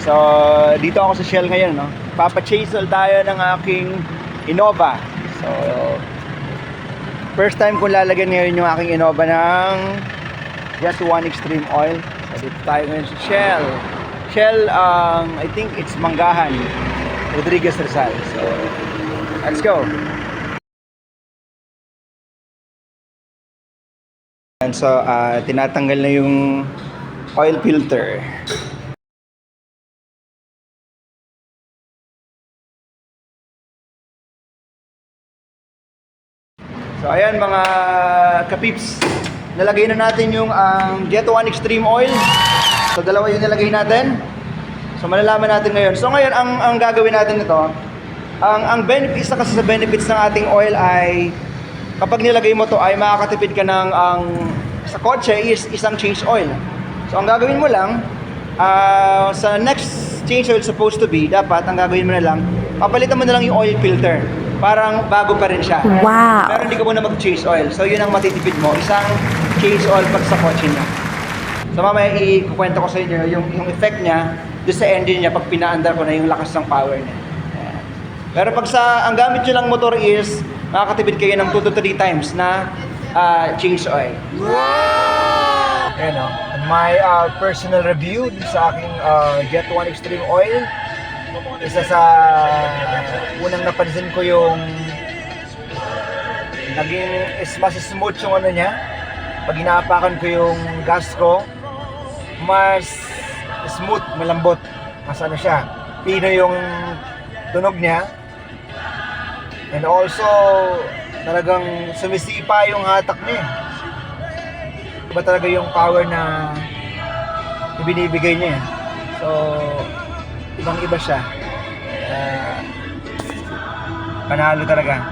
So, dito ako sa Shell ngayon, no? Papa-chase tayo ng aking Innova. So, first time kong lalagyan ngayon yung aking Innova ng Just One Extreme Oil. So, dito tayo ngayon sa Shell. Shell, I think it's Manggahan, Rodriguez Rizal. So, let's go. And so, tinatanggal na yung oil filter. So ayan mga kapips, nalagay na natin yung Jet One Extreme Oil. So dalawa yung nilagay natin. So malalaman natin ngayon. So ngayon ang gagawin natin ito, ang benefits na kasi sa benefits ng ating oil ay kapag nilagay mo to ay makakatipid ka ng sa kotse is isang change oil. So ang gagawin mo lang sa next change oil supposed to be, dapat ang gagawin mo na lang, papalitan mo na lang yung oil filter. Parang bago pa rin siya. Wow! Pero hindi ka muna mag-change oil. So yun ang matitipid mo. Isang change oil pag sa kotse niya. So mamaya ikukwento ko sa inyo yung effect niya doon sa engine niya pag pinaandar ko na yung lakas ng power niya. Ayan. Pero pag ang gamit nyo lang motor is makakatipid kayo ng 2 to 3 times na change oil. Wow! Ayan o. My personal review sa aking Jet One Extreme Oil. Isa sa unang napansin ko yung naging mas smooth yung ano niya. Pag inaapakan ko yung gas ko, mas smooth, malambot. Mas ano siya, pino yung tunog niya. And also, talagang sumisipa yung hatak niya. Iba talaga yung power na ibinibigay niya. So, ibang iba siya. Panalo talaga.